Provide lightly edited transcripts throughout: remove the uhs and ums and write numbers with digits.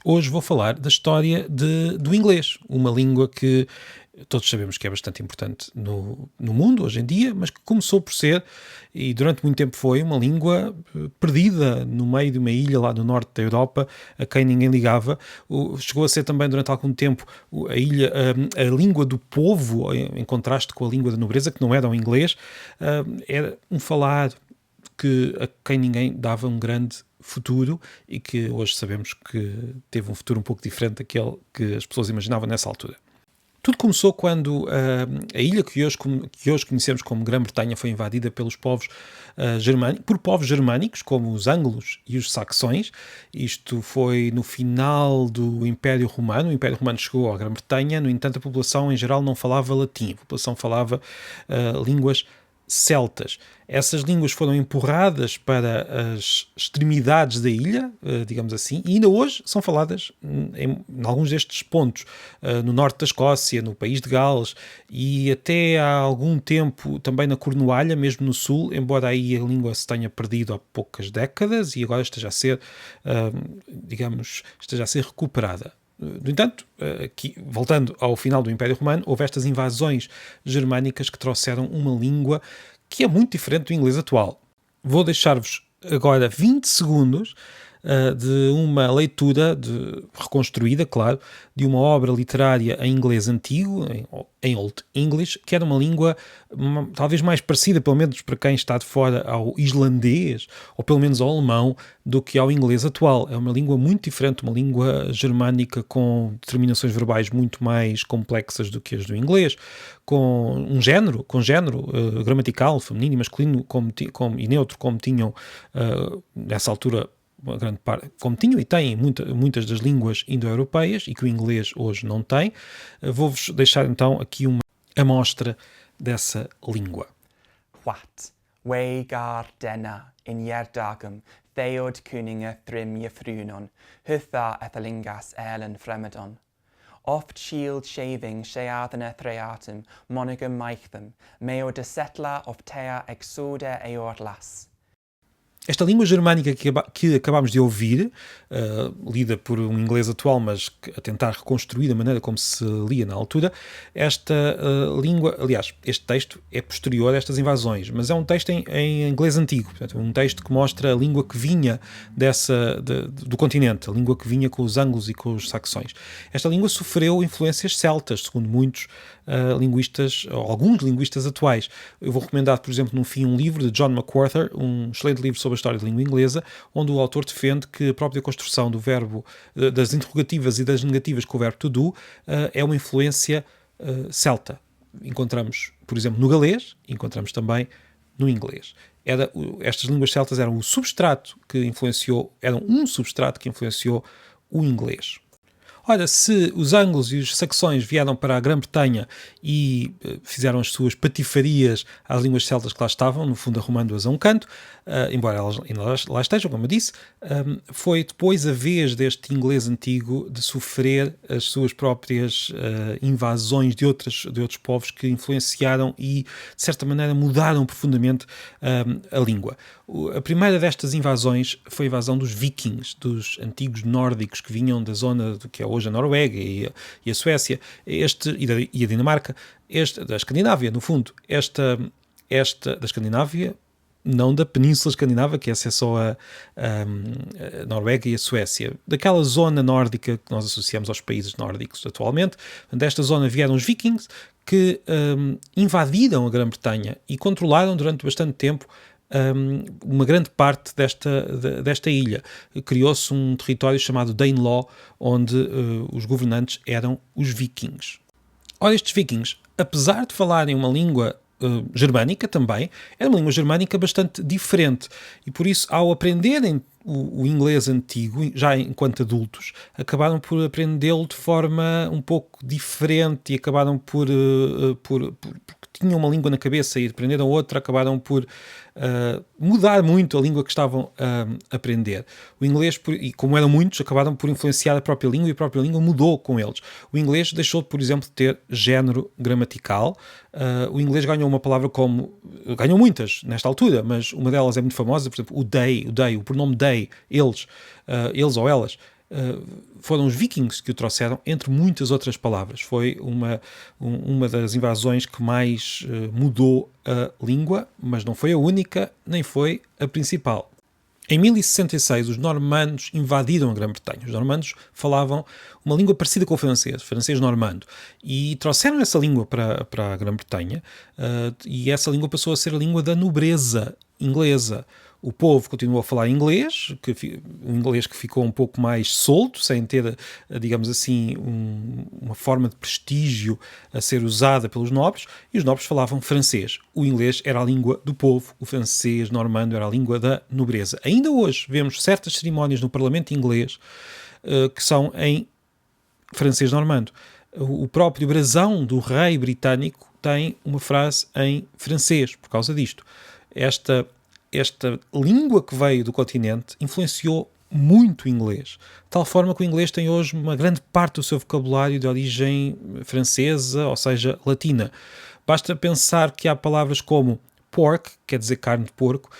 Hoje vou falar da história do inglês, uma língua que todos sabemos que é bastante importante no mundo hoje em dia, mas que começou por ser, e durante muito tempo foi, uma língua perdida no meio de uma ilha lá no norte da Europa, a quem ninguém ligava. Chegou a ser também durante algum tempo a língua do povo, em contraste com a língua da nobreza, que não era o inglês. Era um falar a quem ninguém dava um grande futuro e que hoje sabemos que teve um futuro um pouco diferente daquele que as pessoas imaginavam nessa altura. Tudo começou quando a ilha que hoje conhecemos como Grã-Bretanha foi invadida pelos povos por povos germânicos, como os anglos e os saxões. Isto foi no final do Império Romano. O Império Romano chegou à Grã-Bretanha, no entanto a população em geral não falava latim, a população falava línguas celtas. Essas línguas foram empurradas para as extremidades da ilha, digamos assim, e ainda hoje são faladas em alguns destes pontos, no norte da Escócia, no país de Gales, e até há algum tempo também na Cornualha, mesmo no sul, embora aí a língua se tenha perdido há poucas décadas e agora esteja a ser, esteja a ser recuperada. No entanto, aqui, voltando ao final do Império Romano, houve estas invasões germânicas que trouxeram uma língua que é muito diferente do inglês atual. Vou deixar-vos agora 20 segundos de uma leitura reconstruída, claro, de uma obra literária em inglês antigo, em Old English, que era uma língua talvez mais parecida, pelo menos para quem está de fora, ao islandês, ou pelo menos ao alemão, do que ao inglês atual. É uma língua muito diferente, uma língua germânica com determinações verbais muito mais complexas do que as do inglês, com um género gramatical, feminino e masculino e neutro, como tinham nessa altura uma grande parte, como tinham e têm muitas das línguas indo-europeias e que o inglês hoje não tem. Vou-vos deixar então aqui uma amostra dessa língua. What, we gar denna in yerdagum, theod kuninga thrim yefrunon, hutha ethalingas elen fremedon. Oft shield shaving sheathana threatum, monogam maichtham, meo de setla of tea exoda eorlas. Esta língua germânica que acabámos de ouvir, lida por um inglês atual, mas a tentar reconstruir da maneira como se lia na altura, esta língua, aliás, este texto é posterior a estas invasões, mas é um texto em inglês antigo, portanto, um texto que mostra a língua que vinha do continente, a língua que vinha com os anglos e com os saxões. Esta língua sofreu influências celtas, segundo muitos linguistas, ou alguns linguistas atuais. Eu vou recomendar, por exemplo, no fim, um livro de John MacArthur, um excelente livro sobre a história da língua inglesa, onde o autor defende que a própria construção do verbo, das interrogativas e das negativas com o verbo to do, é uma influência celta. Encontramos, por exemplo, no galês, encontramos também no inglês. Estas línguas celtas eram um substrato que influenciou o inglês. Ora, se os anglos e os saxões vieram para a Grã-Bretanha e fizeram as suas patifarias às línguas celtas que lá estavam, no fundo arrumando-as a um canto, embora elas ainda lá estejam, como eu disse, foi depois a vez deste inglês antigo de sofrer as suas próprias invasões de outros povos que influenciaram e, de certa maneira, mudaram profundamente a língua. A primeira destas invasões foi a invasão dos vikings, dos antigos nórdicos que vinham da zona do que é hoje a Noruega e a Suécia e a Dinamarca, da Escandinávia, no fundo. Esta da Escandinávia, não da Península Escandinava, que essa é só a Noruega e a Suécia. Daquela zona nórdica que nós associamos aos países nórdicos atualmente. Desta zona vieram os vikings que invadiram a Grã-Bretanha e controlaram durante bastante tempo uma grande parte desta ilha. Criou-se um território chamado Danelaw, onde os governantes eram os vikings. Ora, estes vikings, apesar de falarem uma língua germânica também, era uma língua germânica bastante diferente e por isso, ao aprenderem o inglês antigo, já enquanto adultos, acabaram por aprendê-lo de forma um pouco diferente e acabaram porque tinham uma língua na cabeça e aprenderam outra, acabaram por mudar muito a língua que estavam a aprender. O inglês, e como eram muitos, acabaram por influenciar a própria língua e a própria língua mudou com eles. O inglês deixou, por exemplo, de ter género gramatical. O inglês ganhou uma palavra ganhou muitas nesta altura, mas uma delas é muito famosa, por exemplo, o pronome they, eles ou elas. foram os vikings que o trouxeram, entre muitas outras palavras. Foi uma das invasões que mais mudou a língua, mas não foi a única, nem foi a principal. Em 1066, os normandos invadiram a Grã-Bretanha. Os normandos falavam uma língua parecida com o francês normando, e trouxeram essa língua para a Grã-Bretanha, e essa língua passou a ser a língua da nobreza inglesa. O povo continuou a falar inglês, um inglês que ficou um pouco mais solto, sem ter, digamos assim, uma forma de prestígio a ser usada pelos nobres, e os nobres falavam francês. O inglês era a língua do povo, o francês normando era a língua da nobreza. Ainda hoje vemos certas cerimónias no Parlamento inglês que são em francês normando. O próprio brasão do rei britânico tem uma frase em francês por causa disto. Esta língua que veio do continente influenciou muito o inglês, de tal forma que o inglês tem hoje uma grande parte do seu vocabulário de origem francesa, ou seja, latina. Basta pensar que há palavras como pork, quer dizer carne de porco,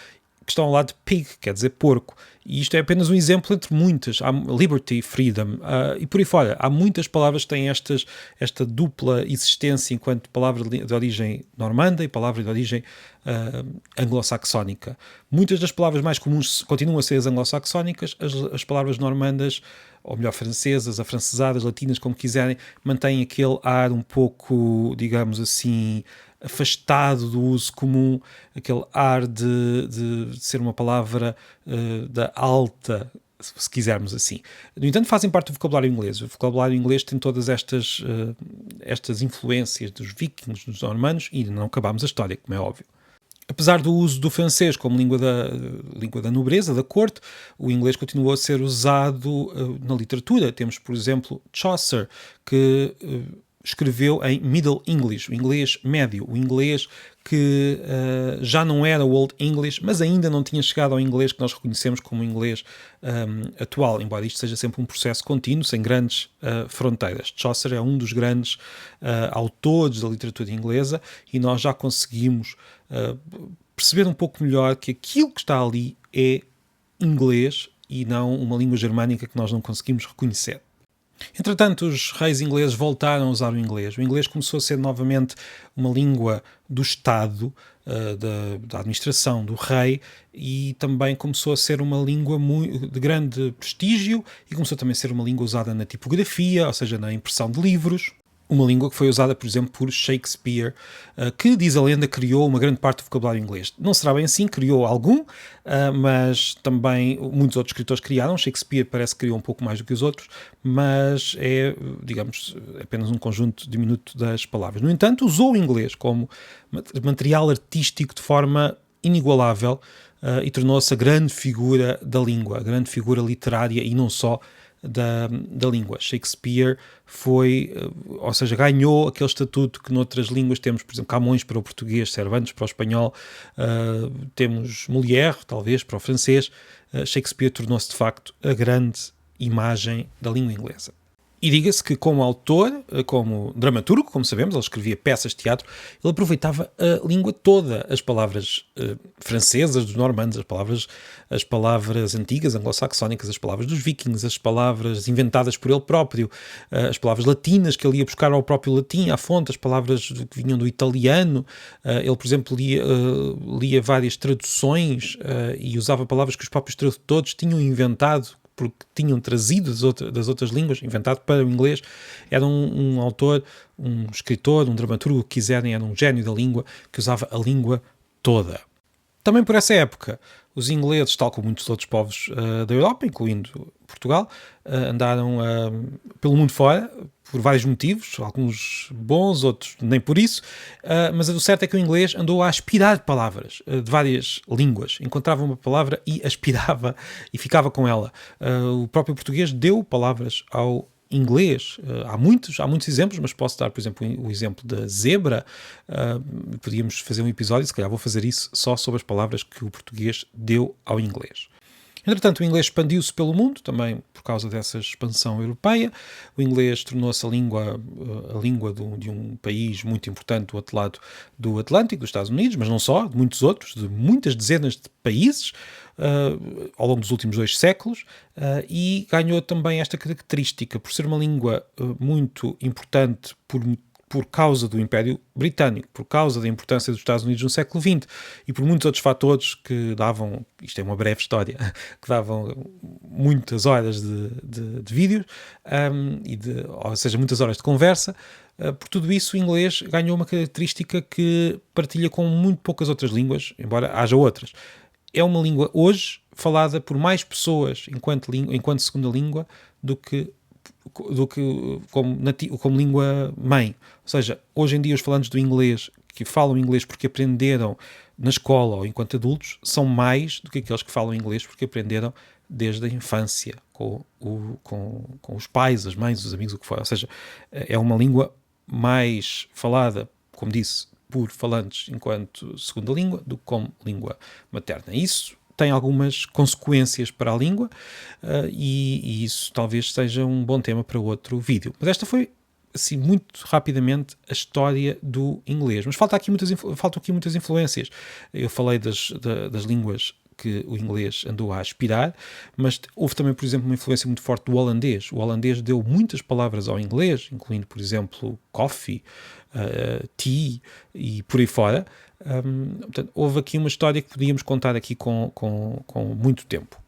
que estão ao lado de pig, quer dizer porco. E isto é apenas um exemplo entre muitas. Há liberty, freedom, e por aí fora. Há muitas palavras que têm esta dupla existência enquanto palavra de origem normanda e palavra de origem anglo-saxónica. Muitas das palavras mais comuns continuam a ser as anglo-saxónicas, as palavras normandas, ou melhor, francesas, afrancesadas, latinas, como quiserem, mantêm aquele ar um pouco, digamos assim, afastado do uso comum, aquele ar de ser uma palavra da alta, se quisermos assim. No entanto, fazem parte do vocabulário inglês. O vocabulário inglês tem todas estas influências dos vikings, dos normandos, e não acabamos a história, como é óbvio. Apesar do uso do francês como língua da nobreza, da corte, o inglês continuou a ser usado na literatura. Temos, por exemplo, Chaucer, que escreveu em Middle English, o inglês médio, o inglês que já não era o Old English, mas ainda não tinha chegado ao inglês que nós reconhecemos como inglês atual, embora isto seja sempre um processo contínuo, sem grandes fronteiras. Chaucer é um dos grandes autores da literatura inglesa, e nós já conseguimos perceber um pouco melhor que aquilo que está ali é inglês e não uma língua germânica que nós não conseguimos reconhecer. Entretanto, os reis ingleses voltaram a usar o inglês. O inglês começou a ser novamente uma língua do Estado, da administração do rei, e também começou a ser uma língua de grande prestígio, e começou também a ser uma língua usada na tipografia, ou seja, na impressão de livros. Uma língua que foi usada, por exemplo, por Shakespeare, que, diz a lenda, criou uma grande parte do vocabulário inglês. Não será bem assim, criou algum, mas também muitos outros escritores criaram. Shakespeare parece que criou um pouco mais do que os outros, mas é, digamos, apenas um conjunto diminuto das palavras. No entanto, usou o inglês como material artístico de forma inigualável, e tornou-se a grande figura da língua, a grande figura literária, e não só da língua. Shakespeare foi, ou seja, ganhou aquele estatuto que noutras línguas temos, por exemplo, Camões para o português, Cervantes para o espanhol, temos Molière, talvez, para o francês. Shakespeare tornou-se, de facto, a grande imagem da língua inglesa. E diga-se que, como autor, como dramaturgo, como sabemos, ele escrevia peças de teatro, ele aproveitava a língua toda, as palavras francesas dos normandos, as palavras antigas, anglo-saxónicas, as palavras dos vikings, as palavras inventadas por ele próprio, as palavras latinas que ele ia buscar ao próprio latim, à fonte, as palavras que vinham do italiano. Ele, por exemplo, lia várias traduções e usava palavras que os próprios tradutores tinham inventado, porque tinham trazido das outras línguas, inventado para o inglês. Era um autor, um escritor, um dramaturgo, o que quiserem, era um gênio da língua, que usava a língua toda. Também por essa época, os ingleses, tal como muitos outros povos da Europa, incluindo Portugal, andaram pelo mundo fora, por vários motivos, alguns bons, outros nem por isso, mas o certo é que o inglês andou a aspirar palavras de várias línguas. Encontrava uma palavra e aspirava e ficava com ela. O próprio português deu palavras ao inglês. Há muitos exemplos, mas posso dar, por exemplo, o exemplo da zebra. Podíamos fazer um episódio, se calhar vou fazer isso só sobre as palavras que o português deu ao inglês. Entretanto, o inglês expandiu-se pelo mundo, também por causa dessa expansão europeia. O inglês tornou-se a língua de um país muito importante do outro lado do Atlântico, dos Estados Unidos, mas não só, de muitos outros, de muitas dezenas de países. ao longo dos últimos 2 séculos, e ganhou também esta característica por ser uma língua muito importante por causa do Império Britânico, por causa da importância dos Estados Unidos no século XX e por muitos outros fatores que davam, isto é uma breve história, que davam muitas horas de vídeos, ou seja, muitas horas de conversa. Por tudo isso, o inglês ganhou uma característica que partilha com muito poucas outras línguas, embora haja outras. É uma língua hoje falada por mais pessoas enquanto segunda língua do que como língua mãe. Ou seja, hoje em dia os falantes do inglês que falam inglês porque aprenderam na escola ou enquanto adultos são mais do que aqueles que falam inglês porque aprenderam desde a infância com os pais, as mães, os amigos, o que for. Ou seja, é uma língua mais falada, como disse, por falantes enquanto segunda língua do que como língua materna. Isso tem algumas consequências para a língua e isso talvez seja um bom tema para outro vídeo. Mas esta foi, assim, muito rapidamente a história do inglês. Mas faltam aqui muitas influências. Eu falei das línguas que o inglês andou a aspirar, mas houve também, por exemplo, uma influência muito forte do holandês. O holandês deu muitas palavras ao inglês, incluindo, por exemplo, coffee, tea e por aí fora. Portanto, houve aqui uma história que podíamos contar aqui com muito tempo.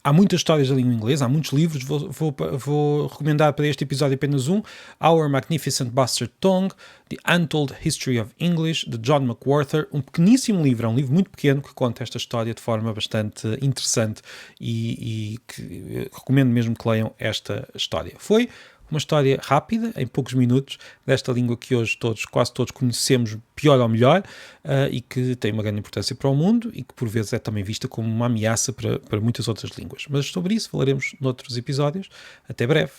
Há muitas histórias da língua inglesa, há muitos livros, vou recomendar para este episódio apenas um, Our Magnificent Bastard Tongue, The Untold History of English, de John McWhorter, um pequeníssimo livro, é um livro muito pequeno que conta esta história de forma bastante interessante e que recomendo mesmo que leiam esta história. Foi uma história rápida, em poucos minutos, desta língua que hoje quase todos conhecemos pior ou melhor e que tem uma grande importância para o mundo e que por vezes é também vista como uma ameaça para muitas outras línguas. Mas sobre isso falaremos noutros episódios. Até breve.